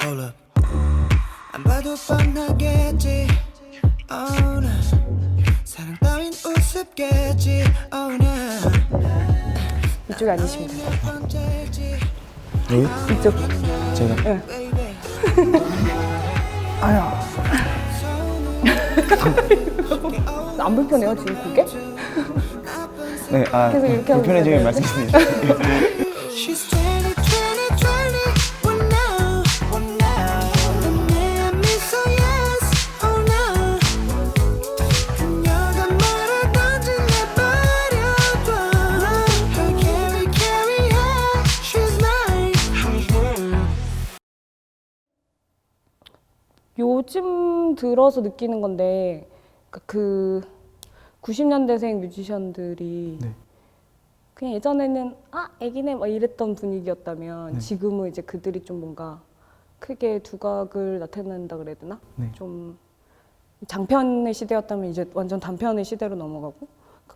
hold up. 안 봐도 뻔하겠지. Oh 나 사랑 따윈 우습겠지. Oh 나 이쪽이 아니시면 돼요. 여기? 이쪽. 제가? 응. 아야. 안 불편해요 지금 고개? 네, 아 계속 이렇게 하고 불편해지면 있어야 말씀드립니다. She's 20, 20, 20. What now? What now? 내 미소 yes. Oh no. 그녀가 말하던지 내버려둬. Her carry carry her. She's mine. 요즘 들어서 느끼는 건데 그 90년대생 뮤지션들이 네. 그냥 예전에는 아 애기네 막 이랬던 분위기였다면 네. 지금은 이제 그들이 좀 뭔가 크게 두각을 나타낸다 그래야 되나? 네. 좀 장편의 시대였다면 이제 완전 단편의 시대로 넘어가고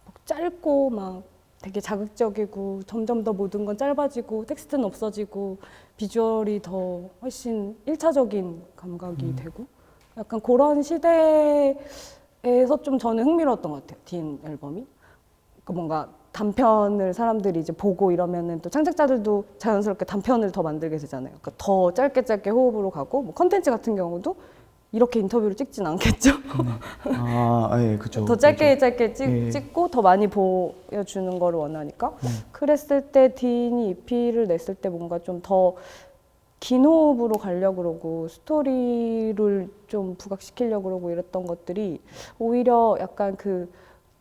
막 짧고 막 되게 자극적이고 점점 더 모든 건 짧아지고 텍스트는 없어지고 비주얼이 더 훨씬 1차적인 감각이 되고 약간 그런 시대에서 좀 저는 흥미로웠던 것 같아요. 딘 앨범이. 그러니까 뭔가 단편을 사람들이 이제 보고 이러면은 또 창작자들도 자연스럽게 단편을 더 만들게 되잖아요. 그러니까 더 짧게 호흡으로 가고 뭐 컨텐츠 같은 경우도 이렇게 인터뷰를 찍진 않겠죠. 아, 예, 그쵸. 더 짧게 예. 찍고 더 많이 보여주는 거를 원하니까. 그랬을 때 딘이 EP를 냈을 때 뭔가 좀 더 긴 호흡으로 가려고 그러고 스토리를 좀 부각시키려고 그러고 이랬던 것들이 오히려 약간 그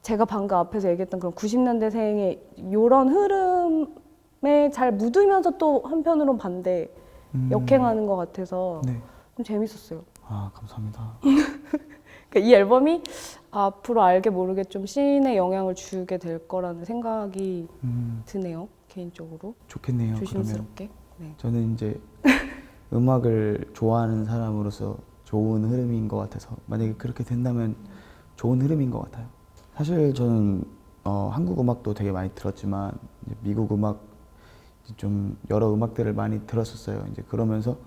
제가 방금 앞에서 얘기했던 그런 90년대생의 이런 흐름에 잘 묻으면서 또 한편으로는 반대 역행하는 것 같아서 네. 좀 재밌었어요. 아, 감사합니다. 그러니까 이 앨범이 앞으로 알게 모르게 좀 씬에 영향을 주게 될 거라는 생각이 드네요. 개인적으로. 좋겠네요. 조심스럽게. 네. 저는 이제 음악을 좋아하는 사람으로서 좋은 흐름인 것 같아서 만약에 그렇게 된다면 좋은 흐름인 것 같아요. 사실 저는 한국 음악도 되게 많이 들었지만 이제 미국 음악 좀 여러 음악들을 많이 들었었어요. 이제 그러면서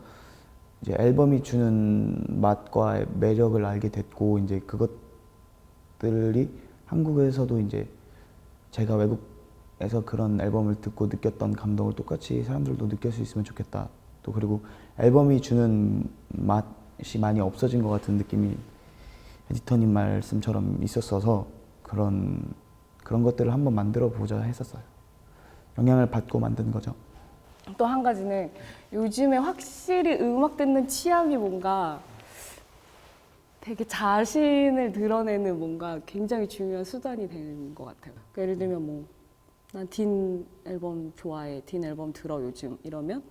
이제 앨범이 주는 맛과 매력을 알게 됐고 이제 그것들이 한국에서도 이제 제가 외국에서 그런 앨범을 듣고 느꼈던 감동을 똑같이 사람들도 느낄 수 있으면 좋겠다. 또 그리고 앨범이 주는 맛이 많이 없어진 것 같은 느낌이 에디터님 말씀처럼 있었어서 그런 것들을 한번 만들어 보자 했었어요. 영향을 받고 만든 거죠. 또 한 가지는 요즘에 확실히 음악 듣는 취향이 뭔가 되게 자신을 드러내는 뭔가 굉장히 중요한 수단이 되는 것 같아요. 그러니까 예를 들면 뭐 난 딘 앨범 좋아해, 딘 앨범 들어 요즘 이러면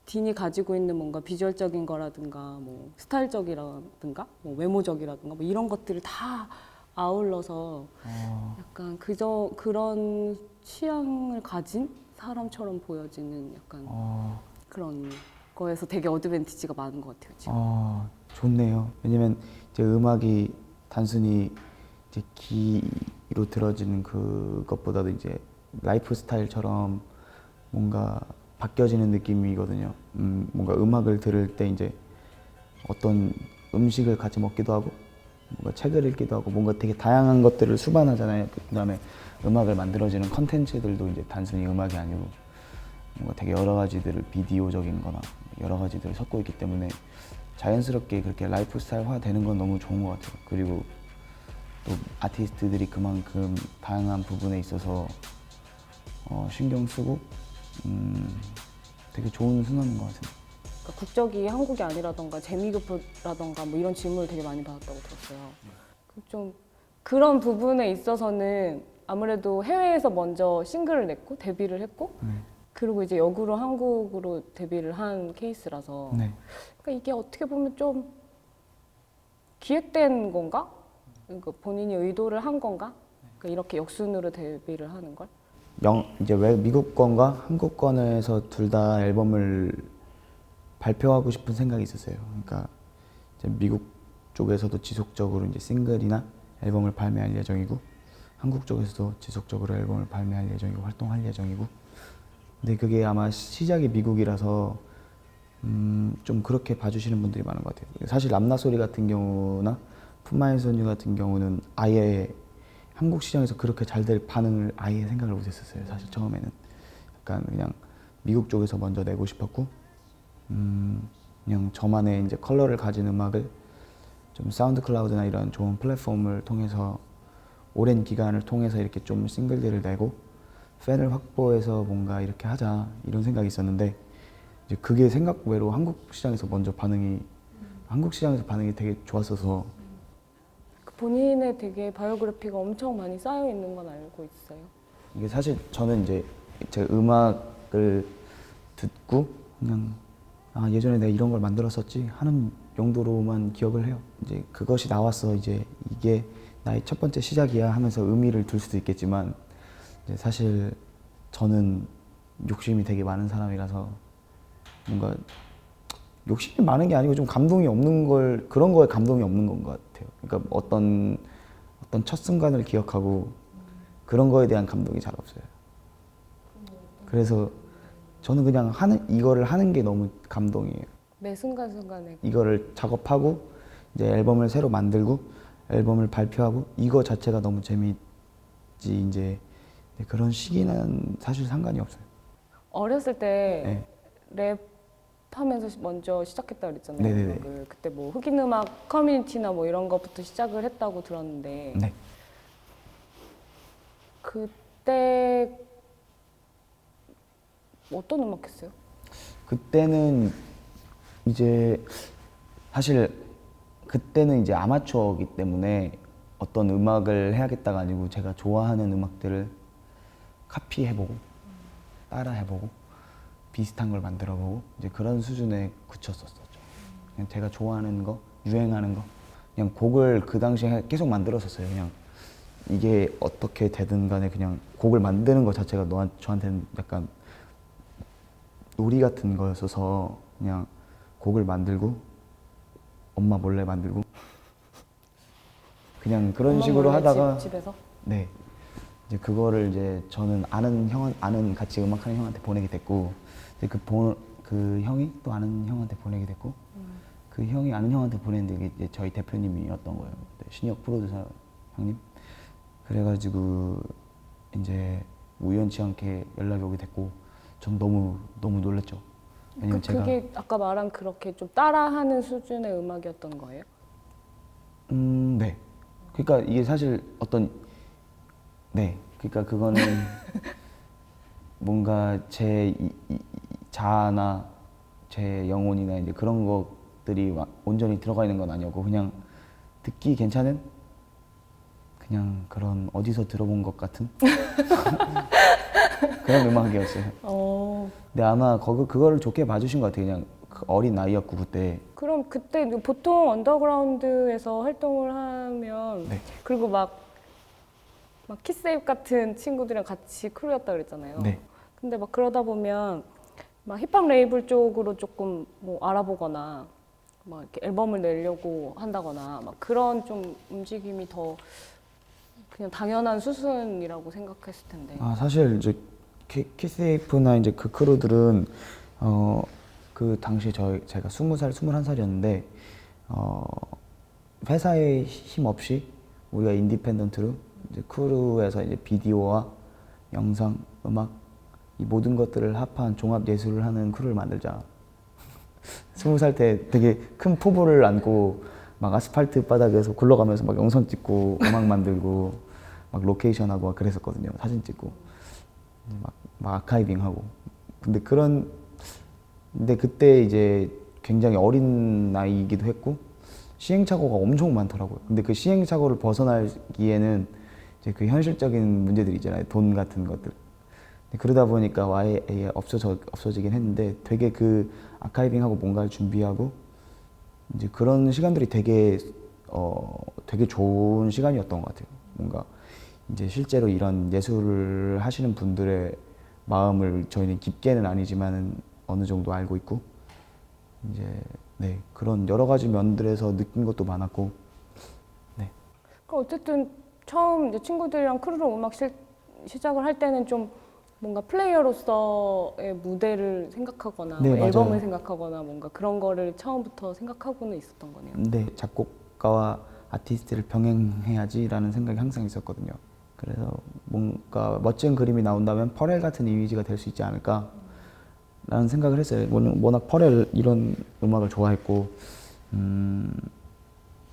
딘이 가지고 있는 뭔가 비주얼적인 거라든가 뭐 스타일적이라든가 뭐 외모적이라든가 뭐 이런 것들을 다 아울러서 약간 그런 취향을 가진 사람처럼 보여지는 약간 그런 거에서 되게 어드밴티지가 많은 것 같아요 지금. 좋네요. 왜냐면 이제 음악이 단순히 이제 귀로 들어지는 그것보다도 이제 라이프 스타일처럼 뭔가 바뀌어지는 느낌이거든요. 뭔가 음악을 들을 때 이제 어떤 음식을 같이 먹기도 하고 뭔가 책을 읽기도 하고 뭔가 되게 다양한 것들을 수반하잖아요. 그다음에 음악을 만들어지는 컨텐츠들도 이제 단순히 음악이 아니고 뭔가 되게 여러 가지들을 비디오적인 거나 여러 가지들을 섞고 있기 때문에 자연스럽게 그렇게 라이프 스타일화 되는 건 너무 좋은 것 같아요. 그리고 또 아티스트들이 그만큼 다양한 부분에 있어서 신경 쓰고 되게 좋은 순간인 것 같아요. 그러니까 국적이 한국이 아니라던가 재미급부라던가 뭐 이런 질문을 되게 많이 받았다고 들었어요. 좀 그런 부분에 있어서는 아무래도 해외에서 먼저 싱글을 냈고 데뷔를 했고 그리고 이제 역으로 한국으로 데뷔를 한 케이스라서 네. 그러니까 이게 어떻게 보면 좀 기획된 건가? 그러니까 본인이 의도를 한 건가? 그러니까 이렇게 역순으로 데뷔를 하는 걸? 이제 미국 건과 한국 건에서 둘 다 앨범을 발표하고 싶은 생각이 있었어요. 그러니까 이제 미국 쪽에서도 지속적으로 이제 싱글이나 앨범을 발매할 예정이고 한국 쪽에서도 지속적으로 앨범을 발매할 예정이고 활동할 예정이고 근데 그게 아마 시작이 미국이라서 좀 그렇게 봐주시는 분들이 많은 것 같아요. 사실 람나소리 같은 경우나 푸마의 소녀 같은 경우는 아예 한국 시장에서 그렇게 잘 될 반응을 아예 생각을 못했었어요. 사실 처음에는 약간 그냥 미국 쪽에서 먼저 내고 싶었고, 그냥 저만의 이제 컬러를 가진 음악을 좀 사운드 클라우드나 이런 좋은 플랫폼을 통해서 오랜 기간을 통해서 이렇게 좀 싱글들을 내고 팬을 확보해서 뭔가 이렇게 하자 이런 생각이 있었는데, 이제 그게 생각 외로 한국 시장에서 되게 좋았어서. 본인의 되게 바이오그래피가 엄청 많이 쌓여 있는 건 알고 있어요. 이게 사실 저는 이제 제 음악을 듣고 그냥 예전에 내가 이런 걸 만들었었지 하는 용도로만 기억을 해요. 이제 그것이 나왔어, 이제 이게 나의 첫 번째 시작이야 하면서 의미를 둘 수도 있겠지만, 이제 사실 저는 욕심이 되게 많은 사람이라서 뭔가 욕심이 많은 게 아니고 좀 감동이 없는 걸, 그런 거에 감동이 없는 건 것 같아요. 그러니까 어떤 첫 순간을 기억하고 그런 거에 대한 감동이 잘 없어요. 그래서 저는 그냥 이거를 하는 게 너무 감동이에요. 매 순간순간에. 이거를 작업하고 이제 앨범을 새로 만들고 앨범을 발표하고 이거 자체가 너무 재미있지. 이제 그런 시기는 사실 상관이 없어요. 어렸을 때 네. 랩하면서 먼저 시작했다 그랬잖아요. 네네네. 음악을. 그때 뭐 흑인 음악 커뮤니티나 뭐 이런 것부터 시작을 했다고 들었는데 네. 그때 어떤 음악 했어요? 그때는 이제 사실 그때는 이제 아마추어이기 때문에 어떤 음악을 해야겠다가 아니고 제가 좋아하는 음악들을 카피해보고 따라해보고 비슷한 걸 만들어보고 이제 그런 수준에 그쳤었죠. 그냥 제가 좋아하는 거, 유행하는 거, 그냥 곡을 그 당시에 계속 만들었었어요. 그냥 이게 어떻게 되든 간에 그냥 곡을 만드는 것 자체가 저한테는 약간 놀이 같은 거였어서 그냥 곡을 만들고 엄마 몰래 만들고 그냥 그런 식으로 하다가 집에서? 네, 이제 그거를 이제 저는 아는 같이 음악하는 형한테 보내게 됐고, 이제 그 형이 또 아는 형한테 보내게 됐고, 그 형이 아는 형한테 보냈는데 이게 이제 저희 대표님이었던 거예요. 네, 신혁 프로듀서 형님. 그래가지고 이제 우연치 않게 연락이 오게 됐고, 전 너무 놀랐죠. 왜냐면 그게 아까 말한 그렇게 좀 따라하는 수준의 음악이었던 거예요? 네. 그러니까 이게 사실 그러니까 그거는 뭔가 제 자아나 제 영혼이나 이제 그런 것들이 온전히 들어가 있는 건 아니었고, 그냥 듣기 괜찮은 그냥 그런 어디서 들어본 것 같은 그런 음악이었어요. 근데 아마 그거를 좋게 봐주신 것 같아요. 그냥 어린 나이였고 그때. 그럼 그때 보통 언더그라운드에서 활동을 하면 네. 그리고 막 키스에잇 같은 친구들이랑 같이 크루였다 그랬잖아요. 네. 근데 막 그러다 보면 막 힙합 레이블 쪽으로 조금 뭐 알아보거나 막 이렇게 앨범을 내려고 한다거나 막 그런 좀 움직임이 더 그냥 당연한 수순이라고 생각했을 텐데. 사실 이제 키스에이프나 이제 그 크루들은 그 당시 제가 20살, 21살이었는데 회사의 힘 없이 우리가 인디펜던트로 이제 크루에서 이제 비디오와 영상, 음악 이 모든 것들을 합한 종합 예술을 하는 크루를 만들자. 20살 때 되게 큰 포부를 안고 막 아스팔트 바닥에서 굴러가면서 막 영상 찍고 음악 만들고 막 로케이션하고 막 그랬었거든요. 사진 찍고 막 아카이빙하고. 근데 그때 이제 굉장히 어린 나이이기도 했고 시행착오가 엄청 많더라고요. 근데 그 시행착오를 벗어나기에는 이제 그 현실적인 문제들이 있잖아요. 돈 같은 것들. 그러다 보니까 아예 없어지긴 했는데, 되게 그 아카이빙하고 뭔가를 준비하고 이제 그런 시간들이 되게 좋은 시간이었던 것 같아요. 뭔가 이제 실제로 이런 예술을 하시는 분들의 마음을 저희는 깊게는 아니지만은 어느 정도 알고 있고, 이제 그런 여러 가지 면들에서 느낀 것도 많았고. 네. 어쨌든 처음 이제 친구들이랑 크루로 음악 시작을 할 때는 좀 뭔가 플레이어로서의 무대를 생각하거나 네, 뭐 맞아요. 앨범을 생각하거나 뭔가 그런 거를 처음부터 생각하고는 있었던 거네요. 근데 작곡가와 아티스트를 병행해야지라는 생각이 항상 있었거든요. 그래서 뭔가 멋진 그림이 나온다면 퍼렐 같은 이미지가 될 수 있지 않을까라는 생각을 했어요. 워낙 퍼렐 이런 음악을 좋아했고,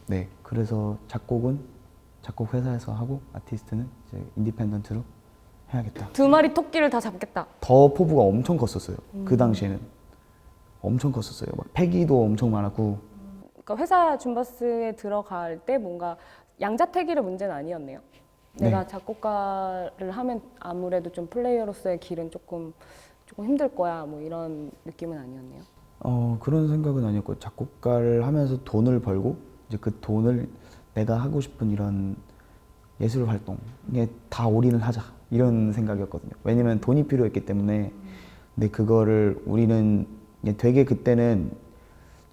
네, 그래서 작곡은 작곡 회사에서 하고 아티스트는 이제 인디펜던트로 해야겠다. 두 마리 토끼를 다 잡겠다. 더 포부가 엄청 컸었어요. 그 당시에는 엄청 컸었어요. 막 패기도 엄청 많았고. 그러니까 회사 줌바스에 들어갈 때 뭔가 양자택일의 문제는 아니었네요. 내가 네. 작곡가를 하면 아무래도 좀 플레이어로서의 길은 조금 힘들 거야. 뭐 이런 느낌은 아니었네요. 그런 생각은 아니었고 작곡가를 하면서 돈을 벌고 이제 그 돈을 내가 하고 싶은 이런 예술 활동에 다 올인을 하자 이런 생각이었거든요. 왜냐면 돈이 필요했기 때문에. 근데 그거를 우리는 되게 그때는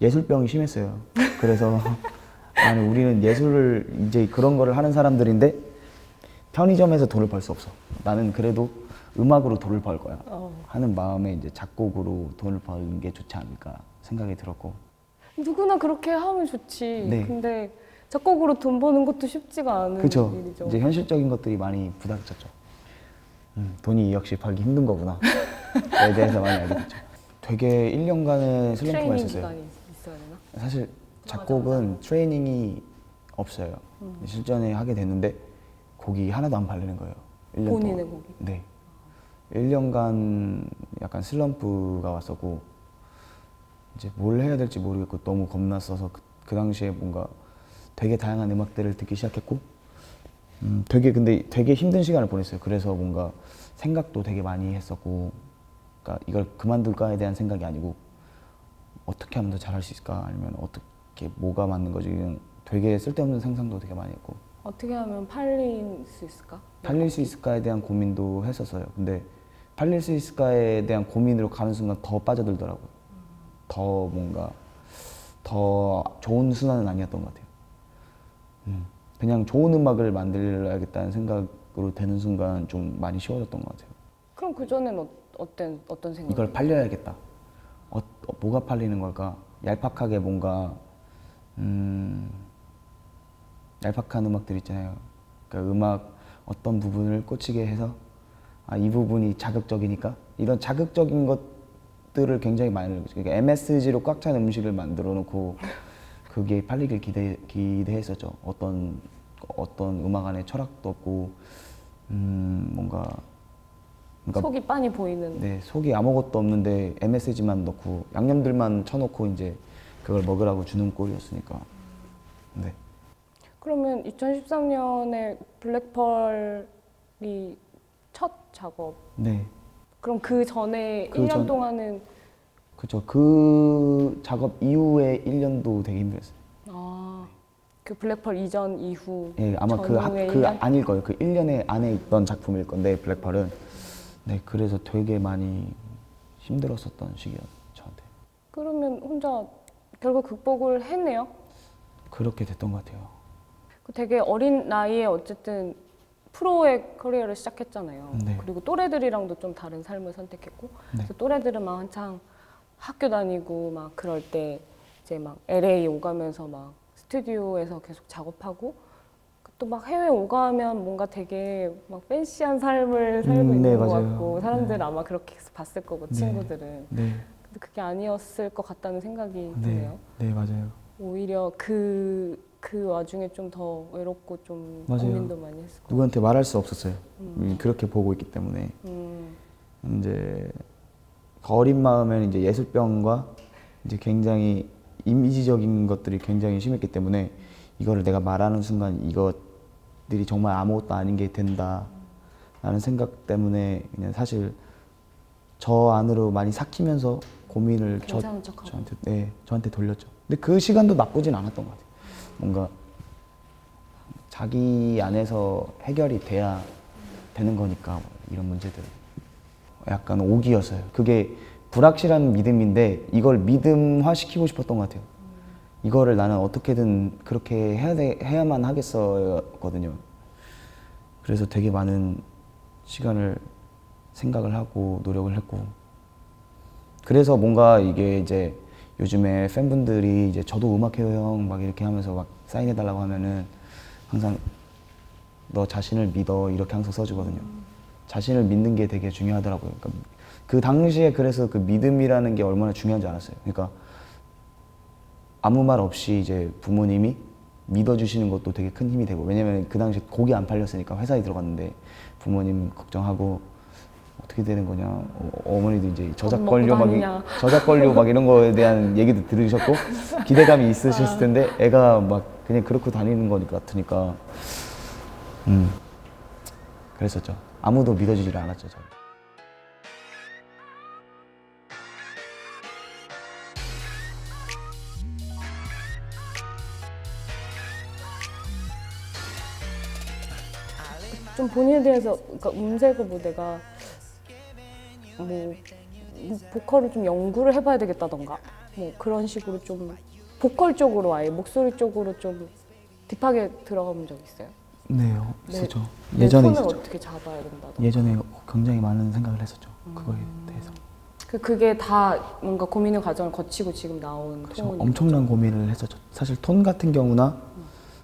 예술병이 심했어요. 그래서 아니 우리는 예술을 이제 그런 거를 하는 사람들인데 편의점에서 돈을 벌 수 없어. 나는 그래도 음악으로 돈을 벌 거야. 하는 마음에 이제 작곡으로 돈을 버는 게 좋지 않을까 생각이 들었고. 누구나 그렇게 하면 좋지. 네. 근데 작곡으로 돈 버는 것도 쉽지가 않은 그렇죠. 일이죠. 이제 현실적인 것들이 많이 부닥쳤죠. 돈이 역시 벌기 힘든 거구나. 에 대해서 많이 알게 됐죠. 되게 1년간의 슬럼프가 트레이닝 있었어요. 기간이 있어야 되나? 사실 작곡은 트레이닝이 없어요. 실전에 하게 됐는데 곡이 하나도 안 팔리는 거예요. 1년 본인의 동안. 곡이? 네. 1년간 약간 슬럼프가 왔었고 이제 뭘 해야 될지 모르겠고 너무 겁났어서 그 당시에 뭔가 되게 다양한 음악들을 듣기 시작했고 근데 되게 힘든 시간을 보냈어요. 그래서 뭔가 생각도 되게 많이 했었고 그러니까 이걸 그만둘까에 대한 생각이 아니고 어떻게 하면 더 잘할 수 있을까 아니면 어떻게 뭐가 맞는 거지 그냥 되게 쓸데없는 상상도 되게 많이 했고 어떻게 하면 팔릴 수 있을까? 팔릴 수 있을까에 대한 고민도 했었어요. 근데 팔릴 수 있을까에 대한 고민으로 가는 순간 더 빠져들더라고요. 더 뭔가 더 좋은 순환은 아니었던 것 같아요. 그냥 좋은 음악을 만들어야겠다는 생각으로 되는 순간 좀 많이 쉬워졌던 것 같아요. 그럼 그 전엔 어떤 생각? 이걸 팔려야겠다. 뭐가 팔리는 걸까? 얄팍하게 뭔가 얄팍한 음악들 있잖아요. 그러니까 음악 어떤 부분을 꽂히게 해서 이 부분이 자극적이니까 이런 자극적인 것들을 굉장히 많이 넣었죠. 그러니까 MSG로 꽉 찬 음식을 만들어 놓고 그게 팔리길 기대했었죠. 어떤 음악 안에 철학도 없고 뭔가 그러니까 속이 빤히 보이는. 네, 속이 아무것도 없는데 MSG만 넣고 양념들만 쳐놓고 이제 그걸 먹으라고 주는 꼴이었으니까. 네. 그러면 2013년에 블랙펄이 첫 작업. 네. 그럼 그 전에 그 1년 전- 동안은 그렇죠. 그 작업 이후에 1년도 되게 힘들었어요. 그 블랙펄 이전 이후 예, 아마 전후의 그 1년? 아닐 거예요. 그 1년에 안에 있던 작품일 건데 블랙펄은 네, 그래서 되게 많이 힘들었었던 시기였죠, 저한테. 그러면 혼자 결국 극복을 했네요. 그렇게 됐던 것 같아요. 그 되게 어린 나이에 어쨌든 프로의 커리어를 시작했잖아요. 네. 그리고 또래들이랑도 좀 다른 삶을 선택했고, 네. 그래서 또래들은 막 한창 학교 다니고 막 그럴 때 이제 막 LA 오가면서 막 스튜디오에서 계속 작업하고 또 막 해외 오가면 뭔가 되게 막 팬시한 삶을 살고 있는 네, 것 맞아요. 같고 사람들은 네. 아마 그렇게 봤을 거고 네. 친구들은. 네, 근데 그게 아니었을 것 같다는 생각이 네, 드네요. 네, 맞아요. 오히려 그 와중에 좀 더 외롭고 좀 맞아요. 고민도 많이 했을 것 같아요. 누구한테 말할 수 없었어요. 그렇게 보고 있기 때문에. 이제 어린 마음에는 이제 예술병과 이제 굉장히 이미지적인 것들이 굉장히 심했기 때문에 이거를 내가 말하는 순간 이것들이 정말 아무것도 아닌 게 된다 라는 생각 때문에 그냥 사실 저 안으로 많이 삭히면서 고민을 괜찮은 척하고. 저한테 돌렸죠. 근데 그 시간도 나쁘진 않았던 것 같아요. 뭔가 자기 안에서 해결이 돼야 되는 거니까 뭐 이런 문제들 약간 오기였어요. 그게 불확실한 믿음인데 이걸 믿음화 시키고 싶었던 것 같아요. 이거를 나는 어떻게든 그렇게 해야만 하겠었거든요. 그래서 되게 많은 시간을 생각을 하고 노력을 했고 그래서 뭔가 이게 이제 요즘에 팬분들이 이제 저도 음악해요 형 막 이렇게 하면서 막 사인해달라고 하면은 항상 너 자신을 믿어 이렇게 항상 써주거든요. 자신을 믿는 게 되게 중요하더라고요. 그러니까 그 당시에 그래서 그 믿음이라는 게 얼마나 중요한지 알았어요. 그러니까 아무 말 없이 이제 부모님이 믿어주시는 것도 되게 큰 힘이 되고 왜냐면 그 당시 곡이 안 팔렸으니까 회사에 들어갔는데 부모님 걱정하고 어떻게 되는 거냐 어머니도 이제 저작 권료 막 저작 권료 막 이런 거에 대한 얘기도 들으셨고 기대감이 있으셨을 텐데 애가 막 그냥 그렇고 다니는 거니까 같으니까 그랬었죠. 아무도 믿어주지를 않았죠. 저를. 좀 본인에 대해서 그러니까 음색의 무대가 뭐 보컬을 좀 연구를 해봐야 되겠다던가 뭐 그런 식으로 좀 보컬 쪽으로 아예 목소리 쪽으로 좀 딥하게 들어가 본 적 있어요? 네, 있었죠. 내 예전에 톤을 있었죠. 어떻게 잡아야 된다던가 예전에 굉장히 많은 생각을 했었죠. 그거에 대해서. 그게 다 뭔가 고민의 과정을 거치고 지금 나온 그래서 톤이 엄청난 고민을 했었죠. 사실 톤 같은 경우나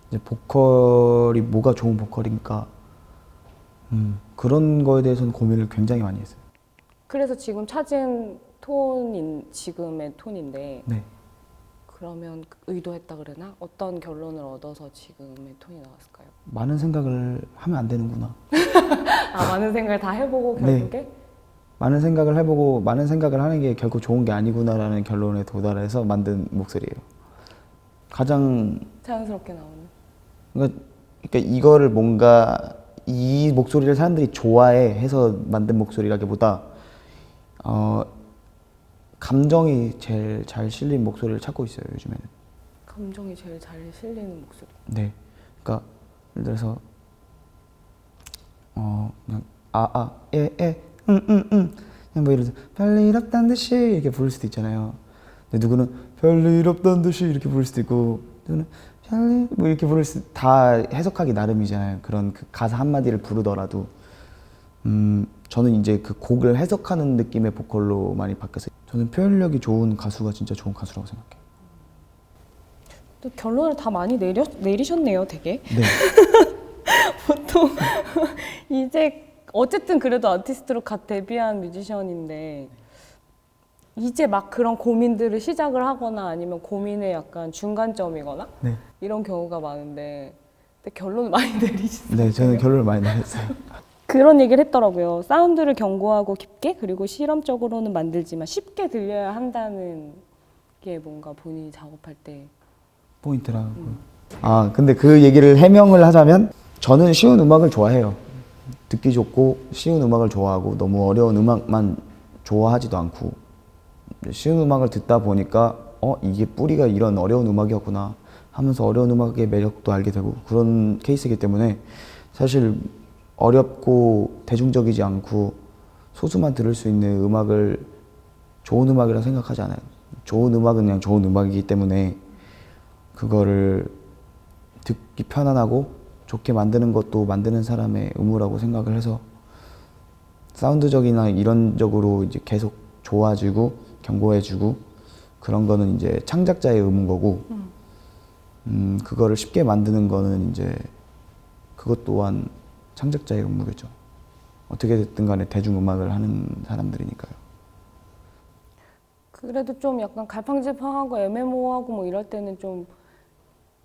이제 보컬이 뭐가 좋은 보컬인가 그런 거에 대해서는 고민을 굉장히 많이 했어요. 그래서 지금 찾은 톤인 지금의 톤인데 네. 그러면 의도했다 그러나 어떤 결론을 얻어서 지금의 톤이 나왔을까요? 많은 생각을 하면 안 되는구나. 아 많은 생각을 다 해보고 네. 결국에 많은 생각을 해보고 많은 생각을 하는 게 결코 좋은 게 아니구나라는 결론에 도달해서 만든 목소리예요. 가장 자연스럽게 나오는 그러니까 이거를 뭔가 이 목소리를 사람들이 좋아해 해서 만든 목소리라기보다 감정이 제일 잘 실린 목소리를 찾고 있어요 요즘에는. 감정이 제일 잘 실리는 목소리. 네. 그러니까 예를 들어서 그냥 그냥 뭐 예를 들어서 별일 없단 듯이 이렇게 부를 수도 있잖아요. 근데 누구는 별일 없단 듯이 이렇게 부를 수도 있고 누구는 별일 뭐 이렇게 부를 수 다 해석하기 나름이잖아요. 그런 그 가사 한 마디를 부르더라도 저는 이제 그 곡을 해석하는 느낌의 보컬로 많이 바뀌었어요. 저는 표현력이 좋은 가수가 진짜 좋은 가수라고 생각해요. 또 결론을 다 많이 내리셨네요, 되게. 네. 보통 이제 어쨌든 그래도 아티스트로 갓 데뷔한 뮤지션인데 이제 막 그런 고민들을 시작을 하거나 아니면 고민의 약간 중간점이거나 네. 이런 경우가 많은데 근데 결론을 많이 내리시죠. 네, 저는 결론을 많이 내렸어요. 그런 얘기를 했더라고요. 사운드를 견고하고 깊게 그리고 실험적으로는 만들지만 쉽게 들려야 한다는 게 뭔가 본인이 작업할 때 포인트라고. 근데 그 얘기를 해명을 하자면 저는 쉬운 음악을 좋아해요. 듣기 좋고 쉬운 음악을 좋아하고 너무 어려운 음악만 좋아하지도 않고 쉬운 음악을 듣다 보니까 이게 뿌리가 이런 어려운 음악이었구나 하면서 어려운 음악의 매력도 알게 되고 그런 케이스이기 때문에 사실 어렵고 대중적이지 않고 소수만 들을 수 있는 음악을 좋은 음악이라고 생각하지 않아요. 좋은 음악은 그냥 좋은 음악이기 때문에 그거를 듣기 편안하고 좋게 만드는 것도 만드는 사람의 의무라고 생각을 해서 사운드적이나 이론적으로 이제 계속 좋아지고 견고해지고 그런 거는 이제 창작자의 의무인 거고 그거를 쉽게 만드는 거는 이제 그것 또한 창작자의 의무겠죠. 어떻게 됐든 간에 대중음악을 하는 사람들이니까요. 그래도 좀 약간 갈팡질팡하고 애매모호하고 뭐 이럴 때는 좀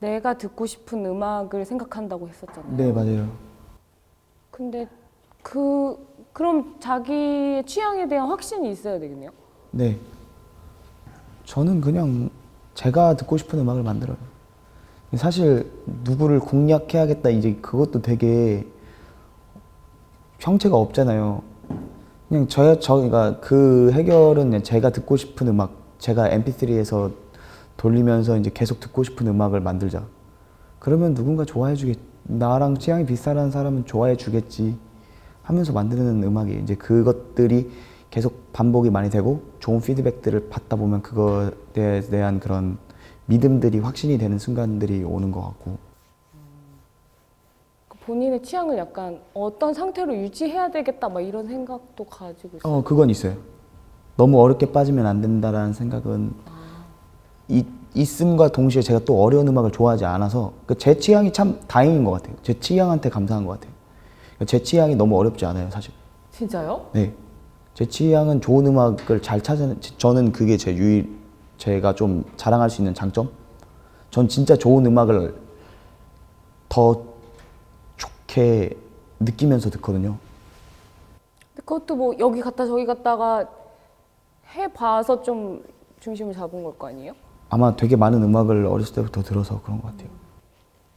내가 듣고 싶은 음악을 생각한다고 했었잖아요. 네, 맞아요. 근데 그럼 자기의 취향에 대한 확신이 있어야 되겠네요. 네. 저는 그냥 제가 듣고 싶은 음악을 만들어요. 사실 누구를 공략해야겠다 이제 그것도 되게 형체가 없잖아요. 그냥 저희가 그 해결은 그냥 제가 듣고 싶은 음악, 제가 MP3에서 돌리면서 이제 계속 듣고 싶은 음악을 만들자. 그러면 누군가 좋아해 주겠, 나랑 취향이 비슷한 사람은 좋아해 주겠지 하면서 만드는 음악이 이제 그것들이 계속 반복이 많이 되고 좋은 피드백들을 받다 보면 그거에 대한 그런 믿음들이 확신이 되는 순간들이 오는 것 같고. 본인의 취향을 약간 어떤 상태로 유지해야 되겠다 막 이런 생각도 가지고 있어요. 그건 있어요. 너무 어렵게 빠지면 안 된다라는 생각은 있음과 동시에 제가 또 어려운 음악을 좋아하지 않아서 제 취향이 참 다행인 것 같아요. 제 취향한테 감사한 것 같아요. 제 취향이 너무 어렵지 않아요, 사실. 진짜요? 네. 제 취향은 좋은 음악을 잘 찾아내. 저는 그게 제가 좀 자랑할 수 있는 장점? 전 진짜 좋은 음악을 더 좋게 느끼면서 듣거든요. 근데 그것도 뭐 여기 갔다 저기 갔다가 해봐서 좀 중심을 잡은 걸 거 아니에요? 아마 되게 많은 음악을 어렸을 때부터 들어서 그런 것 같아요.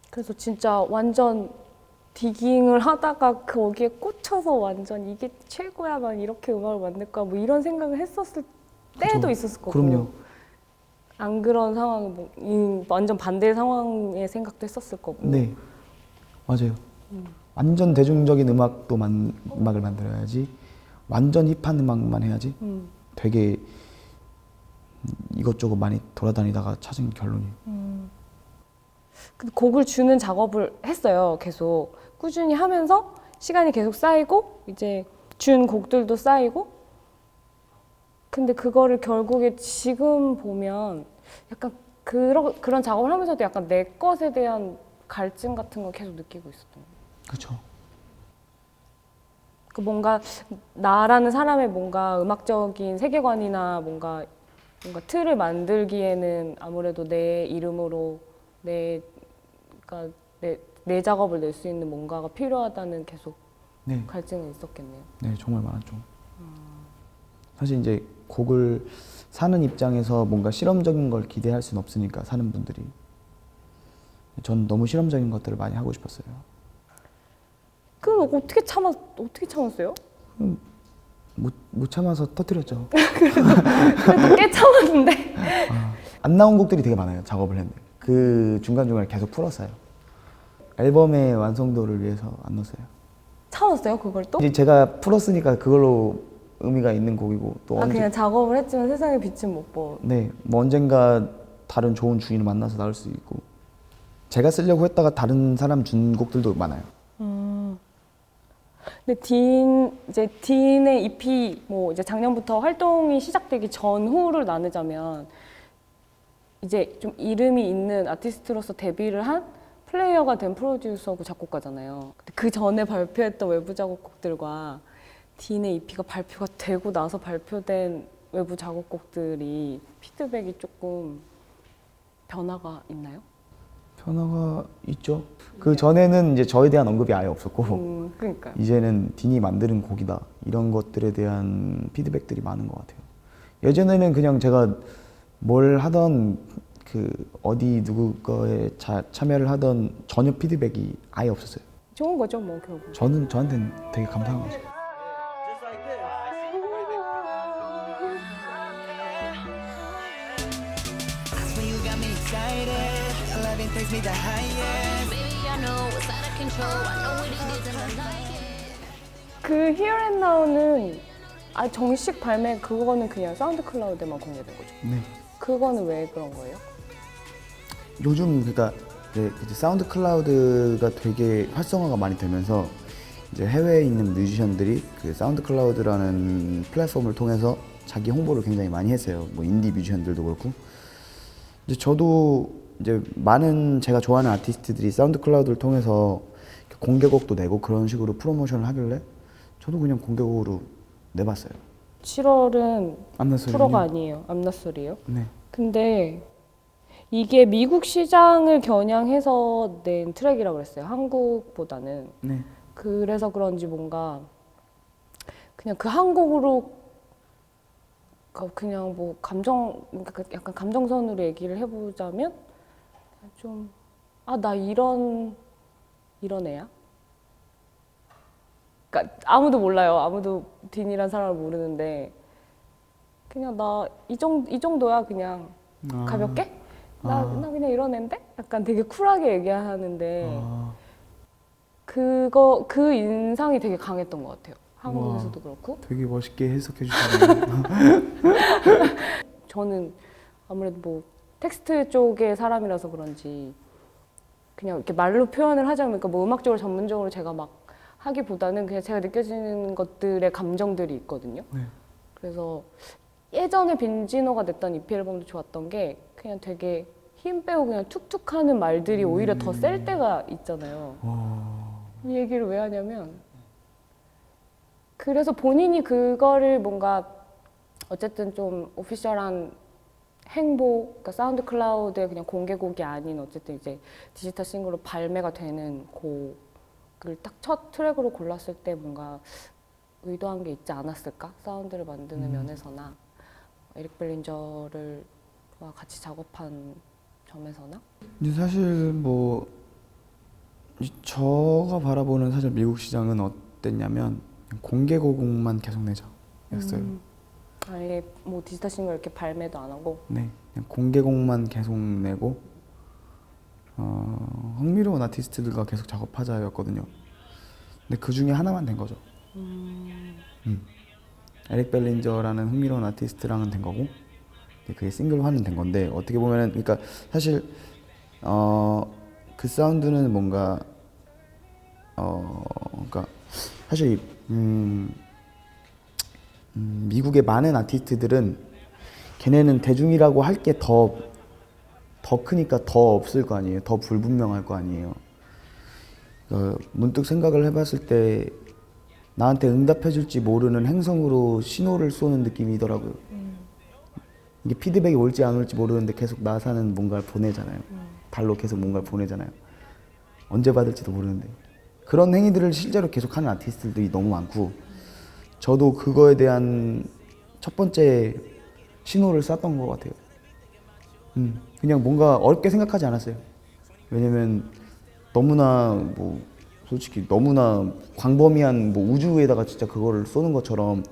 그래서 진짜 완전 디깅을 하다가 거기에 꽂혀서 완전 이게 최고야 막 이렇게 음악을 만들 거야 뭐 이런 생각을 했었을 때도 그쵸. 있었을 거고. 그럼요. 안 그런 상황은 뭐 완전 반대 상황의 생각도 했었을 거고. 네, 맞아요. 완전 대중적인 음악을 만들어야지. 완전 힙한 음악만 해야지. 되게 이것저것 많이 돌아다니다가 찾은 결론이에요. 근데 곡을 주는 작업을 했어요. 계속 꾸준히 하면서 시간이 계속 쌓이고 이제 준 곡들도 쌓이고. 근데 그거를 결국에 지금 보면 약간 그런 작업을 하면서도 약간 내 것에 대한 갈증 같은 거 계속 느끼고 있었던 거예요. 그렇죠. 그 뭔가 나라는 사람의 뭔가 음악적인 세계관이나 뭔가 틀을 만들기에는 아무래도 내 이름으로 그러니까 내 작업을 낼 수 있는 뭔가가 필요하다는 계속 네, 갈증은 있었겠네요. 네, 정말 많았죠. 사실 이제 곡을 사는 입장에서 뭔가 실험적인 걸 기대할 수는 없으니까 사는 분들이. 전 너무 실험적인 것들을 많이 하고 싶었어요. 그럼 어떻게 참았어요? 못 참아서 터뜨렸죠. 그래도 꽤 참았는데. 안 나온 곡들이 되게 많아요. 작업을 했는데 그 중간중간에 계속 풀었어요. 앨범의 완성도를 위해서 안 넣었어요. 참았어요 그걸 또? 이제 제가 풀었으니까 그걸로 의미가 있는 곡이고 또 그냥 작업을 했지만 세상의 빛은 못 보. 네, 뭐 언젠가 다른 좋은 주인을 만나서 나올 수 있고 제가 쓰려고 했다가 다른 사람 준 곡들도 많아요. 근데 딘의 EP 뭐 이제 작년부터 활동이 시작되기 전후를 나누자면 이제 좀 이름이 있는 아티스트로서 데뷔를 한 플레이어가 된 프로듀서고 작곡가잖아요. 근데 그 전에 발표했던 외부 작업곡들과 딘의 EP가 발표가 되고 나서 발표된 외부 작업곡들이 피드백이 조금 변화가 있나요? 변화가 있죠. 그 전에는 이제 저에 대한 언급이 아예 없었고 그러니까요. 이제는 딘이 만드는 곡이다 이런 것들에 대한 피드백들이 많은 것 같아요. 예전에는 그냥 제가 뭘 하던 그 어디 누구 거에 참여를 하던 전혀 피드백이 아예 없었어요. 좋은 거죠 뭐 결국. 저한테는 되게 감사한 거죠. When you got me excited, loving takes me the highest. Baby, I know it's out of control. I know what it is and I like it. 그 Here and Now는 정식 발매 그거는 그냥 사운드 클라우드에만 공개된 거죠. 네. 그거는 왜 그런 거예요? 요즘 그러니까 이제 사운드 클라우드가 되게 활성화가 많이 되면서 이제 해외에 있는 뮤지션들이 그 사운드 클라우드라는 플랫폼을 통해서 자기 홍보를 굉장히 많이 했어요. 뭐 인디 뮤지션들도 그렇고. 이제 저도 이제 많은 제가 좋아하는 아티스트들이 사운드 클라우드를 통해서 공개곡도 내고 그런 식으로 프로모션을 하길래 저도 그냥 공개곡으로 내봤어요. 7월은 암나소리 프로가 아니에요. 암나소리예요. 네. 근데 이게 미국 시장을 겨냥해서 낸 트랙이라고 그랬어요. 한국보다는. 네. 그래서 그런지 뭔가 그냥 그 한국으로 그냥 뭐 약간 감정선으로 얘기를 해보자면 좀 나 이런 애야. 그러니까 아무도 몰라요. 아무도 딘이란 사람을 모르는데 그냥 나 이 정도야 그냥 가볍게 나 그냥 이런 애인데 약간 되게 쿨하게 얘기하는데 그 인상이 되게 강했던 것 같아요. 한국에서도 그렇고. 되게 멋있게 해석해 주시네요. 저는 아무래도 뭐 텍스트 쪽의 사람이라서 그런지 그냥 이렇게 말로 표현을 하자면 그러니까 뭐 음악적으로 전문적으로 제가 막 하기보다는 그냥 제가 느껴지는 것들의 감정들이 있거든요. 네. 그래서 예전에 빈지노가 냈던 EP 앨범도 좋았던 게 그냥 되게 힘 빼고 그냥 툭툭 하는 말들이 오히려 더 셀 때가 있잖아요. 이 얘기를 왜 하냐면 그래서 본인이 그거를 뭔가 어쨌든 좀 오피셜한 행보, 그러니까 사운드 클라우드의 그냥 공개곡이 아닌 어쨌든 이제 디지털 싱글로 발매가 되는 곡을 딱 첫 트랙으로 골랐을 때 뭔가 의도한 게 있지 않았을까? 사운드를 만드는 면에서나 에릭 벨린저를 와 같이 작업한 점에서나 근데 사실 뭐 저가 바라보는 사실 미국 시장은 어땠냐면 공개곡만 계속 내자였어요. 아예 뭐 디지털 싱글 이렇게 발매도 안 하고 네, 그냥 공개곡만 계속 내고 흥미로운 아티스트들과 계속 작업하자였거든요. 근데 그 중에 하나만 된 거죠. 에릭 벨린저라는 흥미로운 아티스트랑은 된 거고, 그게 싱글화는 된 건데 어떻게 보면은 그러니까 사실 그 사운드는 뭔가 그러니까 사실 미국의 많은 아티스트들은 걔네는 대중이라고 할 게 더 크니까 더 없을 거 아니에요. 더 불분명할 거 아니에요. 문득 생각을 해봤을 때 나한테 응답해줄지 모르는 행성으로 신호를 쏘는 느낌이더라고요. 이게 피드백이 올지 안 올지 모르는데 계속 나사는 뭔가를 보내잖아요. 달로 계속 뭔가를 보내잖아요. 언제 받을지도 모르는데 그런 행위들을 실제로 계속하는 아티스트들이 너무 많고 저도 그거에 대한 첫 번째 신호를 쐈던 것 같아요. 그냥 뭔가 어렵게 생각하지 않았어요. 왜냐면 너무나 뭐 솔직히 너무나 광범위한 뭐 우주에다가 진짜 그거를 쏘는 것처럼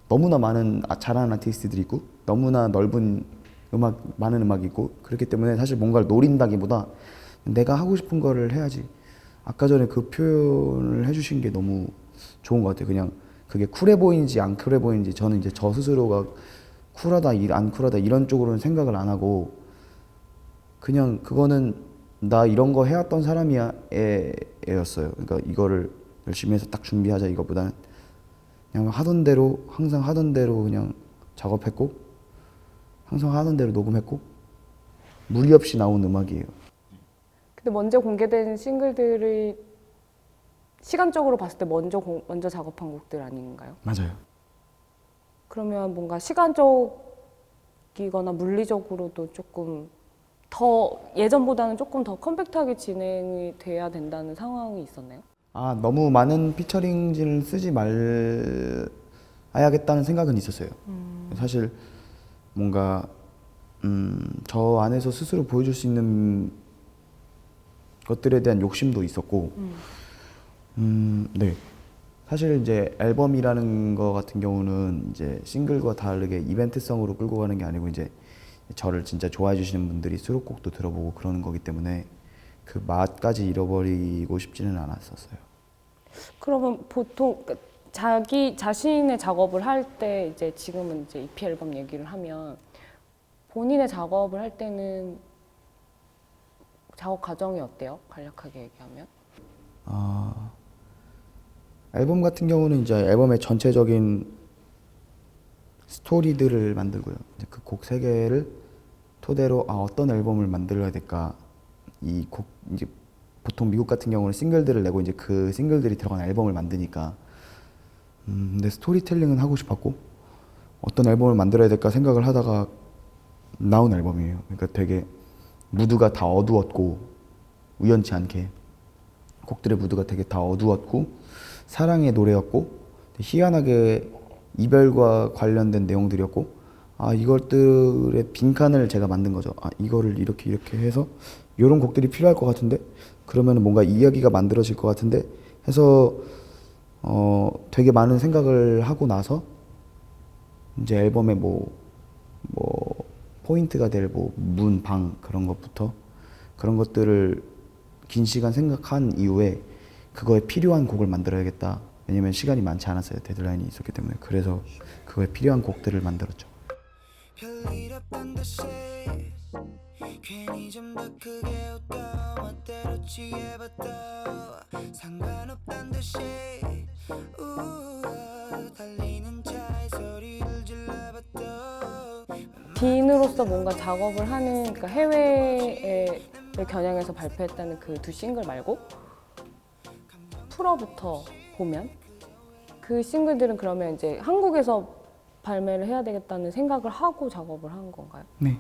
너무나 많은 잘하는 아티스트들이 있고 너무나 넓은 많은 음악이 있고 그렇기 때문에 사실 뭔가를 노린다기보다 내가 하고 싶은 거를 해야지. 아까 전에 그 표현을 해주신 게 너무 좋은 것 같아요. 그냥 그게 쿨해 보이는지 안 쿨해 보이는지 저는 이제 저 스스로가 쿨하다 안 쿨하다 이런 쪽으로는 생각을 안 하고 그냥 그거는 나 이런 거 해왔던 사람이야 애였어요. 그러니까 이거를 열심히 해서 딱 준비하자 이거보다는 그냥 하던 대로 항상 하던 대로 그냥 작업했고 항상 하던 대로 녹음했고 무리 없이 나온 음악이에요. 근데 먼저 공개된 싱글들이 시간적으로 봤을 때 먼저 작업한 곡들 아닌가요? 맞아요. 그러면 뭔가 시간적이거나 물리적으로도 조금 더 예전보다는 조금 더 컴팩트하게 진행이 돼야 된다는 상황이 있었나요? 너무 많은 피처링진을 쓰지 말아야겠다는 생각은 있었어요. 사실 뭔가 저 안에서 스스로 보여줄 수 있는 것들에 대한 욕심도 있었고 네. 사실 이제 앨범이라는 거 같은 경우는 이제 싱글과 다르게 이벤트성으로 끌고 가는 게 아니고 이제 저를 진짜 좋아해 주시는 분들이 수록곡도 들어보고 그러는 거기 때문에 그 맛까지 잃어버리고 싶지는 않았었어요. 그러면 보통 자기 자신의 작업을 할 때 이제 지금은 이제 EP 앨범 얘기를 하면 본인의 작업을 할 때는 작업 과정이 어때요? 간략하게 얘기하면? 앨범 같은 경우는 이제 앨범의 전체적인 스토리들을 만들고요. 그 곡 세 개를 토대로 어떤 앨범을 만들어야 될까? 이 곡 이제 보통 미국 같은 경우는 싱글들을 내고 이제 그 싱글들이 들어간 앨범을 만드니까 근데 스토리텔링은 하고 싶었고 어떤 앨범을 만들어야 될까 생각을 하다가 나온 앨범이에요. 그러니까 되게 무드가 다 어두웠고 우연치 않게 곡들의 무드가 되게 다 어두웠고 사랑의 노래였고 희한하게 이별과 관련된 내용들이었고 이것들의 빈칸을 제가 만든 거죠. 이거를 이렇게 해서 이런 곡들이 필요할 것 같은데 그러면 뭔가 이야기가 만들어질 것 같은데 해서 되게 많은 생각을 하고 나서 이제 앨범에 뭐 포인트가 될 뭐 문, 방 그런 것부터 그런 것들을 긴 시간 생각한 이후에 그거에 필요한 곡을 만들어야겠다. 왜냐면 시간이 많지 않았어요. 데드라인이 있었기 때문에. 그래서 그거에 필요한 곡들을 만들었죠. 별일 없단 듯이 괜히 좀 더 크게 웃고 멋대로 취해봐도 상관없단 듯이 달리는 차에 소리를 질러봐도 딘으로서 뭔가 작업을 하는 그러니까 해외를 겨냥해서 발표했다는 그 두 싱글 말고 풀어부터 보면 그 싱글들은 그러면 이제 한국에서 발매를 해야 되겠다는 생각을 하고 작업을 한 건가요? 네.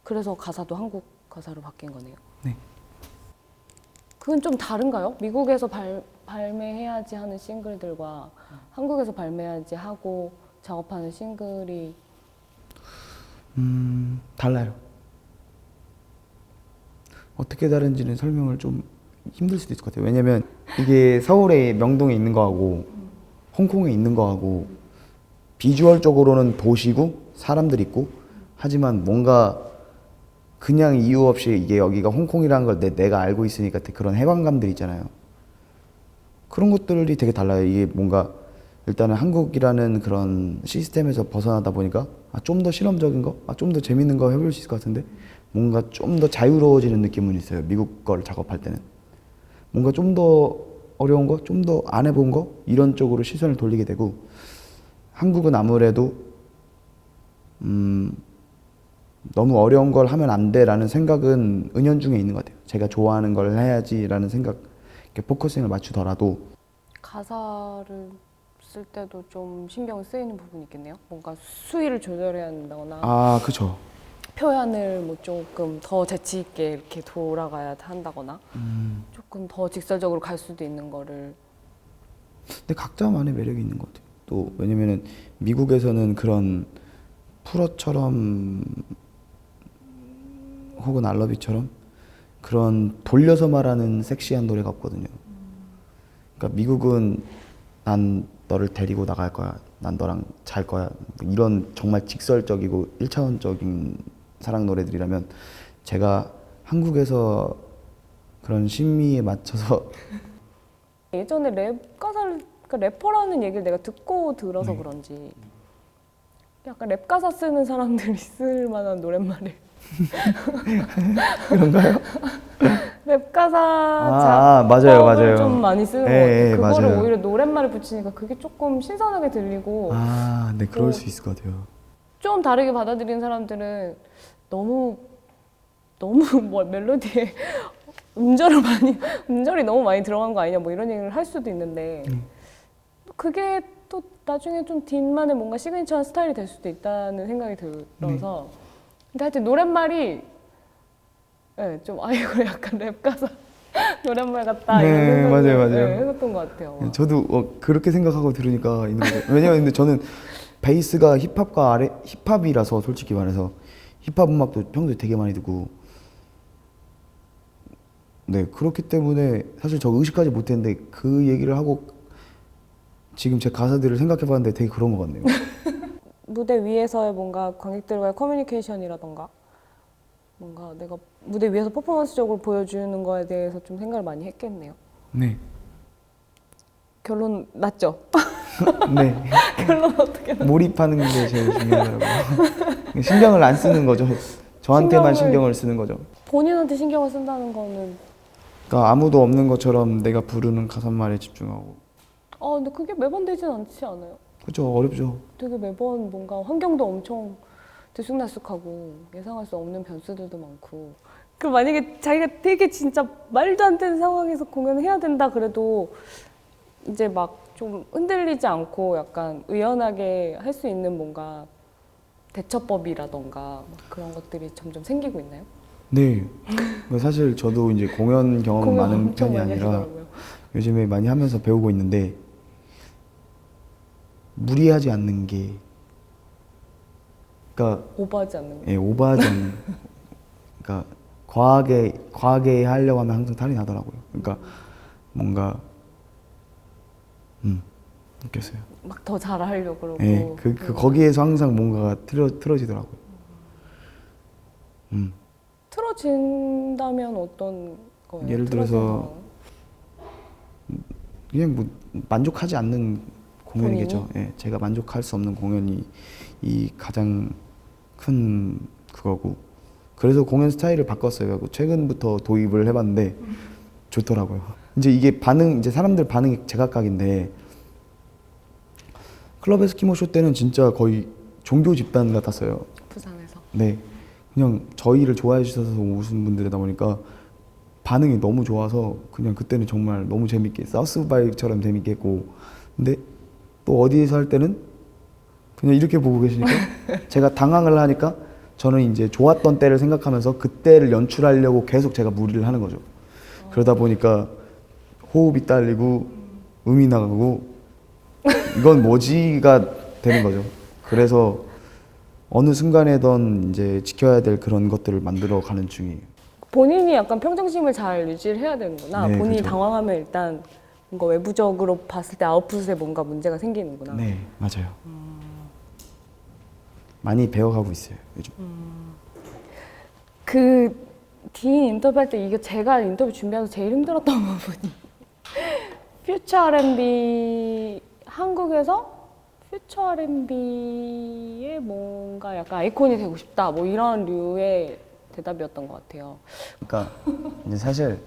그래서 가사도 한국 가사로 바뀐 거네요. 네. 그건 좀 다른가요? 미국에서 발매해야지 하는 싱글들과 한국에서 발매해야지 하고 작업하는 싱글이 달라요. 어떻게 다른지는 설명을 좀 힘들 수도 있을 것 같아요. 왜냐면 이게 서울의 명동에 있는 거하고 홍콩에 있는 거하고 비주얼적으로는 도시고 사람들 있고 하지만 뭔가 그냥 이유 없이 이게 여기가 홍콩이라는 걸 내가 알고 있으니까 그런 해방감들 있잖아요. 그런 것들이 되게 달라요. 이게 뭔가 일단은 한국이라는 그런 시스템에서 벗어나다 보니까 좀 더 실험적인 거, 좀 더 재밌는 거 해볼 수 있을 것 같은데 뭔가 좀 더 자유로워지는 느낌은 있어요. 미국 걸 작업할 때는 뭔가 좀 더 어려운 거, 좀 더 안 해본 거 이런 쪽으로 시선을 돌리게 되고 한국은 아무래도 너무 어려운 걸 하면 안 돼라는 생각은 은연중에 있는 것 같아요. 제가 좋아하는 걸 해야지라는 생각, 이렇게 포커싱을 맞추더라도 가사를 쓸 때도 좀 신경 쓰이는 부분이 있겠네요. 뭔가 수위를 조절해야 한다거나 그쵸. 표현을 뭐 조금 더 재치 있게 이렇게 돌아가야 한다거나 조금 더 직설적으로 갈 수도 있는 거를 근데 각자만의 매력이 있는 것 같아요. 또 왜냐면은 미국에서는 그런 풀어처럼 혹은 알러비처럼 그런 돌려서 말하는 섹시한 노래가 없거든요. 그러니까 미국은 난 너를 데리고 나갈 거야, 난 너랑 잘 거야 이런 정말 직설적이고 1차원적인 사랑 노래들이라면 제가 한국에서 그런 심미에 맞춰서 예전에 랩 가사를 그러니까 래퍼라는 얘기를 내가 듣고 들어서 그런지 약간 랩 가사 쓰는 사람들이 쓸 만한 노랫말을 그런가요? 랩 가사 맞아요, 작업을 맞아요. 좀 많이 쓰는 것 예, 같아요. 그거를 맞아요. 오히려 노랫말을 붙이니까 그게 조금 신선하게 들리고 네, 그럴 수 있을 것 같아요. 좀 다르게 받아들이는 사람들은 너무 뭐 멜로디에 음절이 너무 많이 들어간 거 아니냐 뭐 이런 얘기를 할 수도 있는데 그게 또 나중에 좀 딘만의 뭔가 시그니처한 스타일이 될 수도 있다는 생각이 들어서 근데 하여튼 노랫말이 좀 이거 약간 랩 가사 노랫말 같다 네, 이런 생각을 맞아요. 했었던 것 같아요. 저도 그렇게 생각하고 들으니까 있는 거죠. 왜냐면 근데 저는 베이스가 힙합이라서 솔직히 말해서 힙합 음악도 평소에 되게 많이 듣고 네 그렇기 때문에 사실 저 의식하지 못했는데 그 얘기를 하고 지금 제 가사들을 생각해봤는데 되게 그런 것 같네요. 무대 위에서의 뭔가 관객들과의 커뮤니케이션이라던가 뭔가 내가 무대 위에서 퍼포먼스적으로 보여주는 거에 대해서 좀 생각을 많이 했겠네요. 네. 결론 났죠? 네. 결론 어떻게 났죠? 몰입하는 게 제일 중요하더라고요. 신경을 안 쓰는 거죠. 저한테만 신경을 쓰는 거죠. 본인한테 신경을 쓴다는 거는 그러니까 아무도 없는 것처럼 내가 부르는 가사말에 집중하고. 근데 그게 매번 되진 않지 않아요? 그죠, 어렵죠. 되게 매번 뭔가 환경도 엄청 들쑥날쑥하고 예상할 수 없는 변수들도 많고 그 만약에 자기가 되게 진짜 말도 안 되는 상황에서 공연을 해야 된다 그래도 이제 막 좀 흔들리지 않고 약간 의연하게 할 수 있는 뭔가 대처법이라던가 막 그런 것들이 점점 생기고 있나요? 네. 사실 저도 이제 공연 경험 공연 많은 엄청 편이 많이 아니라 하시더라고요. 요즘에 많이 하면서 배우고 있는데 무리하지 않는 게 그러니까 오버하지 않는 거. 예, 오버하지 않는 그러니까 과하게 하려고 하면 항상 탈이 나더라고요. 그러니까 뭔가 느꼈어요. 막 더 잘하려고 그러고. 예, 거기에서 항상 뭔가가 틀어지더라고요. 틀어진다면 어떤 거예요? 예를 들어서 그냥 뭐 만족하지 않는 공연이겠죠. 예, 제가 만족할 수 없는 공연이 이 가장 큰 그거고 그래서 공연 스타일을 바꿨어요. 최근부터 도입을 해봤는데 좋더라고요. 이제 이게 반응 이제 사람들 반응이 제각각인데 클럽 에스키모 쇼 때는 진짜 거의 종교 집단 같았어요. 부산에서. 네, 그냥 저희를 좋아해 주셔서 오신 분들이다 보니까 반응이 너무 좋아서 그냥 그때는 정말 너무 재밌게 사우스 바이처럼 재밌게 했고 근데 또 어디에서 할 때는 그냥 이렇게 보고 계시니까 제가 당황을 하니까 저는 이제 좋았던 때를 생각하면서 그때를 연출하려고 계속 제가 무리를 하는 거죠. 그러다 보니까 호흡이 딸리고 음이 나가고 이건 뭐지가 되는 거죠. 그래서 어느 순간에든 이제 지켜야 될 그런 것들을 만들어 가는 중이에요. 본인이 약간 평정심을 잘 유지를 해야 되는구나. 네, 본인이 그렇죠. 당황하면 일단 뭔가 외부적으로 봤을 때 아웃풋에 뭔가 문제가 생기는구나. 네, 맞아요. 많이 배워가고 있어요, 요즘. 그 디인 인터뷰할 때 이게 제가 인터뷰 준비하면서 제일 힘들었던 부분이 퓨처 R&B 한국에서 퓨처 R&B의 뭔가 약간 아이콘이 되고 싶다 뭐 이런 류의 대답이었던 것 같아요. 그러니까 이제 사실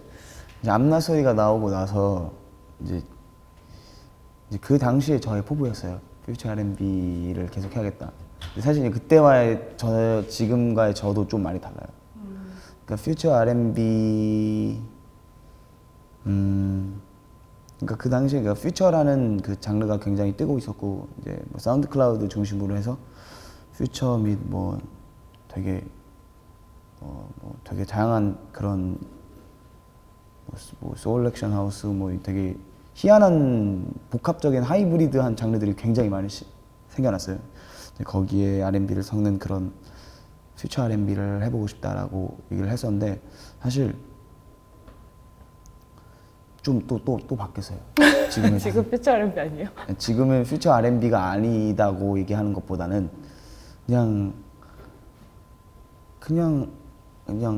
이제 앞나 소리가 나오고 나서 이제 그 당시에 저의 포부였어요. 퓨처 R&B를 계속 해야겠다. 근데 사실 그때와의 지금과의 저도 좀 많이 달라요. 그러니까 퓨처 R&B 그러니까 그 당시에 그 퓨처라는 그 장르가 굉장히 뜨고 있었고 이제 뭐 사운드 클라우드 중심으로 해서 퓨처 및 뭐 되게 뭐 되게 다양한 그런 뭐 소울 액션 하우스 뭐 되게 희한한 복합적인 하이브리드한 장르들이 굉장히 많이 생겨났어요. 거기에 R&B를 섞는 그런 퓨처 R&B를 해보고 싶다라고 얘기를 했었는데 사실 좀 또 바뀌었어요. 지금은 지금 퓨처 R&B 아니에요? 지금은 퓨처 R&B가 아니다고 얘기하는 것보다는 그냥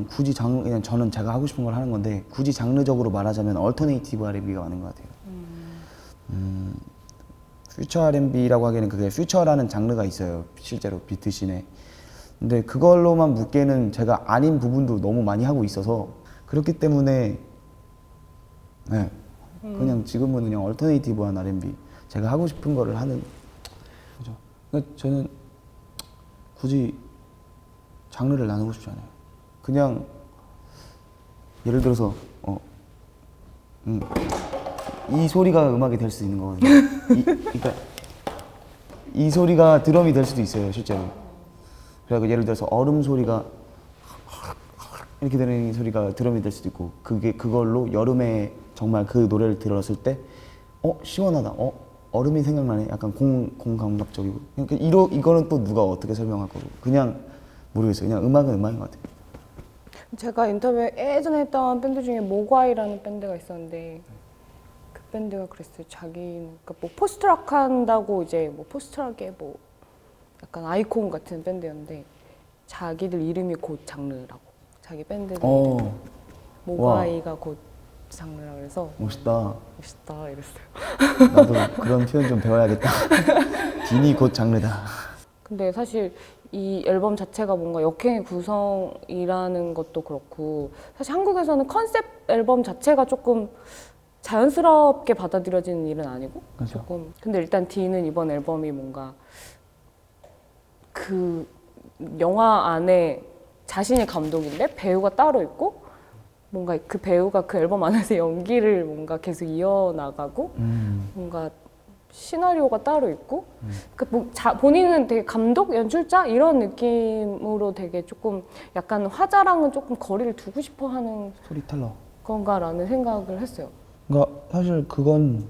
굳이 장르 그냥 저는 제가 하고 싶은 걸 하는 건데 굳이 장르적으로 말하자면 얼터네이티브 R&B가 맞는 것 같아요. 퓨처 R&B라고 하기에는 그게 퓨처라는 장르가 있어요. 실제로 비트씬에. 근데 그걸로만 묶기에는 제가 아닌 부분도 너무 많이 하고 있어서 그렇기 때문에 네. 그냥 지금은 그냥 얼터네이티브한 R&B 제가 하고 싶은 거를 하는 거죠. 그러니까 저는 굳이 장르를 나누고 싶지 않아요. 그냥 예를 들어서 이 소리가 음악이 될 수 있는 거거든요. 그러니까 이 소리가 드럼이 될 수도 있어요, 실제로. 그리고 예를 들어서 얼음 소리가 이렇게 되는 소리가 드럼이 될 수도 있고 그걸로 여름에 정말 그 노래를 들었을 때 시원하다. 얼음이 생각나네. 약간 공감각적이고. 그러니까 이거는 또 누가 어떻게 설명할 거고. 그냥 모르겠어요. 그냥 음악은 음악인 것 같아요. 제가 인터뷰 예전에 했던 밴드 중에 모과이라는 밴드가 있었는데 그 밴드가 그랬어요. 자기는 그러니까 뭐 포스트락 한다고 이제 뭐 포스트락의 뭐 약간 아이콘 같은 밴드였는데 자기들 이름이 곧 장르라고. 자기 밴드 모과이가 곧 장르라 그래서 멋있다. 멋있다 이랬어요. 나도 그런 표현 좀 배워야겠다. 딘이 곧 장르다. 근데 사실 이 앨범 자체가 뭔가 역행의 구성이라는 것도 그렇고 사실 한국에서는 컨셉 앨범 자체가 조금 자연스럽게 받아들여지는 일은 아니고 그렇죠. 조금 근데 일단 D는 이번 앨범이 뭔가 그 영화 안에 자신이 감독인데 배우가 따로 있고 뭔가 그 배우가 그 앨범 안에서 연기를 뭔가 계속 이어나가고 뭔가 시나리오가 따로 있고 그러니까 본인은 되게 감독, 연출자 이런 느낌으로 되게 조금 약간 화자랑은 조금 거리를 두고 싶어하는 스토리텔러. 건가라는 생각을 했어요. 그러니까 사실 그건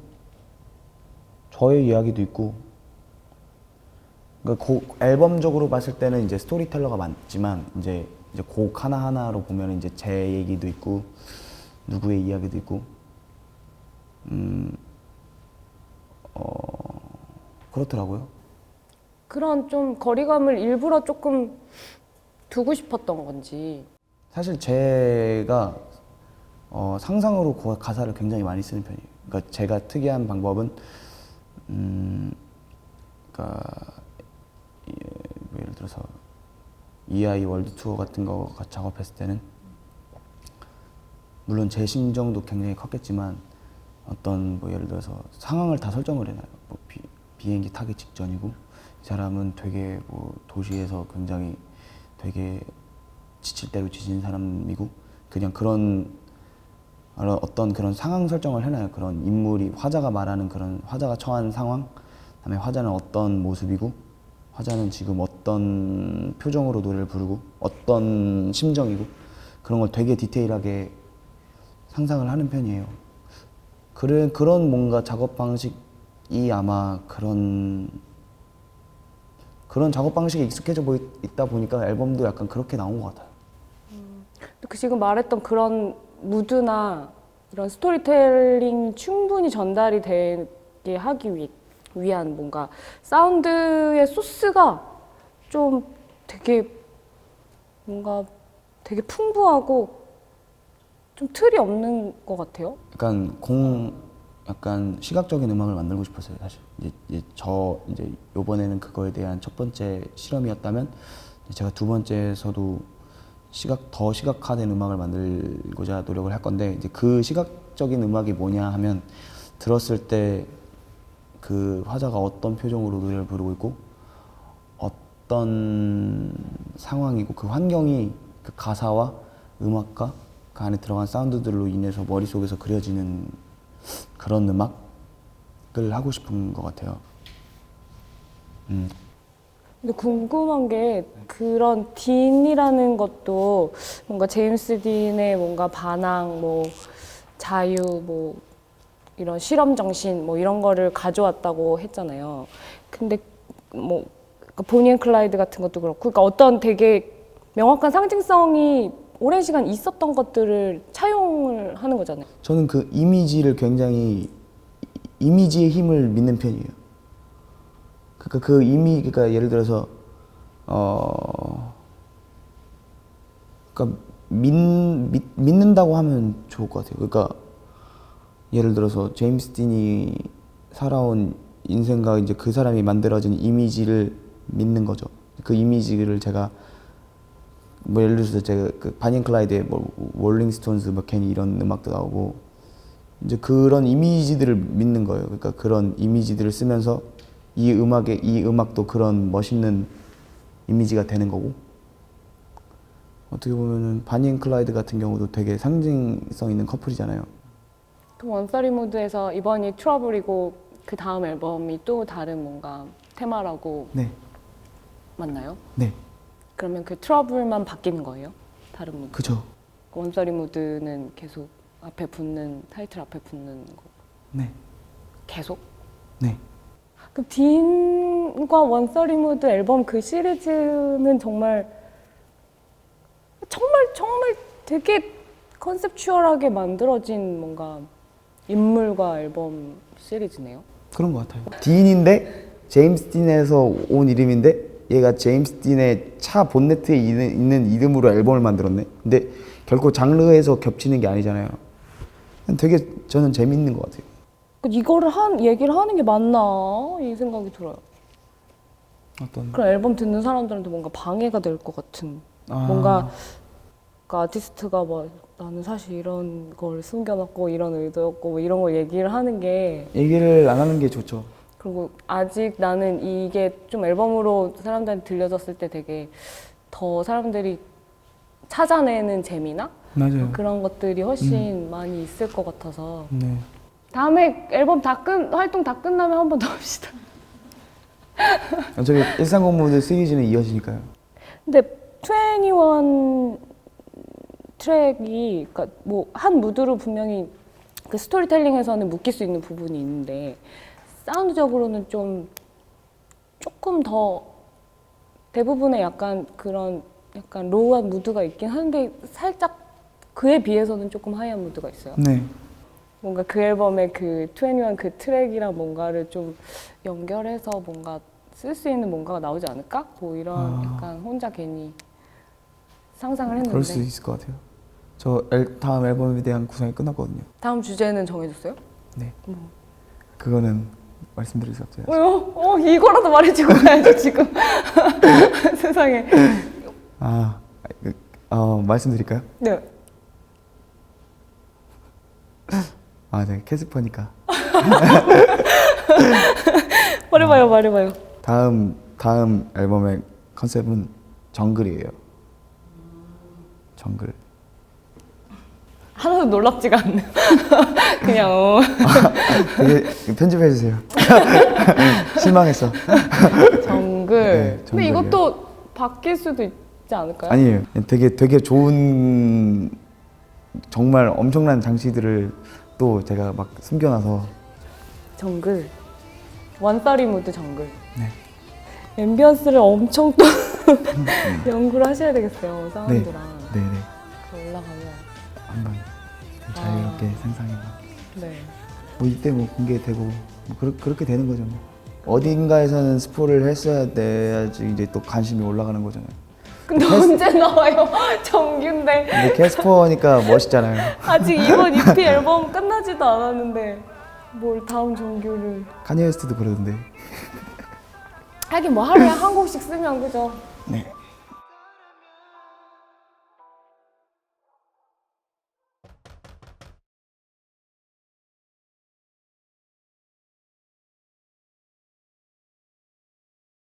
저의 이야기도 있고 그러니까 앨범적으로 봤을 때는 이제 스토리텔러가 맞지만 이제 곡 하나하나로 보면 이제 제 얘기도 있고 누구의 이야기도 있고 그렇더라고요. 그런 좀 거리감을 일부러 조금 두고 싶었던 건지. 사실 제가 상상으로 가사를 굉장히 많이 쓰는 편이에요. 그러니까 제가 특이한 방법은 그러니까 예를 들어서 EI 월드 투어 같은 거 작업했을 때는 물론 제 심정도 굉장히 컸겠지만 어떤 뭐 예를 들어서 상황을 다 설정을 해놔요. 뭐 비행기 타기 직전이고 이 사람은 되게 뭐 도시에서 굉장히 되게 지칠 대로 지친 사람이고 그냥 그런 어떤 그런 상황 설정을 해놔요. 그런 인물이 화자가 말하는 그런 화자가 처한 상황, 그다음에 화자는 어떤 모습이고 화자는 지금 어떤 표정으로 노래를 부르고 어떤 심정이고 그런 걸 되게 디테일하게 상상을 하는 편이에요. 그런 뭔가 작업 방식이 아마 그런 작업 방식에 익숙해져 있다 보니까 앨범도 약간 그렇게 나온 것 같아요. 그 지금 말했던 그런 무드나 이런 스토리텔링 충분히 전달이 되게 하기 위한 뭔가 사운드의 소스가 좀 되게 뭔가 되게 풍부하고 좀 틀이 없는 것 같아요. 약간 시각적인 음악을 만들고 싶었어요, 사실. 이제 요번에는 그거에 대한 첫 번째 실험이었다면 제가 두 번째에서도 더 시각화된 음악을 만들고자 노력을 할 건데 이제 그 시각적인 음악이 뭐냐 하면 들었을 때 그 화자가 어떤 표정으로 노래를 부르고 있고 어떤 상황이고 그 환경이 그 가사와 음악과 그 안에 들어간 사운드들로 인해서 머릿속에서 그려지는 그런 음악을 하고 싶은 것 같아요. 근데 궁금한 게 그런 딘이라는 것도 뭔가 제임스 딘의 뭔가 반항, 뭐 자유, 뭐 이런 실험 정신 뭐 이런 거를 가져왔다고 했잖아요. 근데 뭐 보니 앤 클라이드 같은 것도 그렇고, 그러니까 어떤 되게 명확한 상징성이 오랜 시간 있었던 것들을 차용을 하는 거잖아요. 저는 그 이미지를 굉장히 이미지의 힘을 믿는 편이에요. 그러니까 예를 들어서 그러니까 믿는다고 하면 좋을 것 같아요. 그러니까 예를 들어서 제임스 딘이 살아온 인생과 이제 그 사람이 만들어진 이미지를 믿는 거죠. 그 이미지를 제가 뭐 예를 들어서 제가 그 바니 앤 클라이드의 뭐 롤링스톤즈 뭐 괜히 이런 음악도 나오고 이제 그런 이미지들을 믿는 거예요. 그러니까 그런 이미지들을 쓰면서 이 음악도 그런 멋있는 이미지가 되는 거고, 어떻게 보면은 바니 앤 클라이드 같은 경우도 되게 상징성 있는 커플이잖아요. 그 원서리 무드에서 이번이 트러블이고 그 다음 앨범이 또 다른 뭔가 테마라고 네, 맞나요? 네, 그러면 그 트러블만 바뀌는 거예요? 다른 무드? 그죠. 원서리 무드는 계속 앞에 붙는, 타이틀 앞에 붙는 거 네, 계속? 네. 그럼 딘과 원서리 무드 앨범 그 시리즈는 정말 되게 컨셉추얼하게 만들어진 뭔가 인물과 앨범 시리즈네요. 그런 것 같아요. 딘인데 제임스 딘에서 온 이름인데 얘가 제임스 딘의 차 본네트에 있는 이름으로 앨범을 만들었네. 근데 결코 장르에서 겹치는 게 아니잖아요. 되게 저는 재밌는 것 같아요. 이거를 얘기를 하는 게 맞나 이 생각이 들어요. 어떤 그럼 앨범 듣는 사람들한테 뭔가 방해가 될 것 같은 뭔가 그 아티스트가 막 나는 사실 이런 걸 숨겨놨고 이런 의도였고 뭐 이런 걸 얘기를 하는 게 얘기를 안 하는 게 좋죠. 그리고 아직 나는 이게 좀 앨범으로 사람들한테 들려졌을 때 되게 더 사람들이 찾아내는 재미나 맞아요. 그런 것들이 훨씬 많이 있을 것 같아서 네. 다음에 앨범 활동 다 끝나면 한 번 더 합시다. 어차피 130무드 시리즈는 이어지니까요. 근데 21 트랙이 그러니까 뭐 한 무드로 분명히 그 스토리텔링에서는 묶일 수 있는 부분이 있는데 사운드적으로는 조금 더 대부분의 약간 그런 약간 로우한 무드가 있긴 한데 살짝 그에 비해서는 조금 하이한 무드가 있어요. 네. 뭔가 그 앨범의 그 21 그 트랙이랑 뭔가를 좀 연결해서 뭔가 쓸 수 있는 뭔가가 나오지 않을까? 뭐 이런 약간 혼자 괜히 상상을 했는데. 그럴 수 있을 것 같아요. 저 다음 앨범에 대한 구상이 끝났거든요. 다음 주제는 정해졌어요? 네. 그거는 말씀드릴 수 없어요. 이거라도 말해주고 가야죠 지금. 세상에. 말씀드릴까요? 네. 네, 캐스퍼니까. 말해봐요. 다음 앨범의 컨셉은 정글이에요. 정글. 하나도 놀랍지가 않네. 그냥 되게 편집해 주세요. 실망했어. 정글. 네, 근데 정글이요. 이것도 바뀔 수도 있지 않을까요? 아니에요. 되게 좋은 정말 엄청난 장치들을 또 제가 막 숨겨놔서 정글. 원사리 무드 정글. 네. 앰비언스를 엄청 또 연구를 하셔야 되겠어요. 사운드랑. 네네 그 올라가면. 한번 자유롭게 상상해봐. 네. 뭐 이때 뭐 공개되고 뭐 그렇게 되는 거죠. 뭐. 어딘가에서는 스포를 했어야 돼야지 이제 또 관심이 올라가는 거잖아요. 근데 언제 나와요? 정규인데. 근데 캐스퍼니까 멋있잖아요. 아직 이번 EP 앨범 끝나지도 않았는데 뭘 다음 정규를. 카니에 웨스트도 그러던데. 하긴 뭐 하루에 한 곡씩 쓰면 그죠? 네.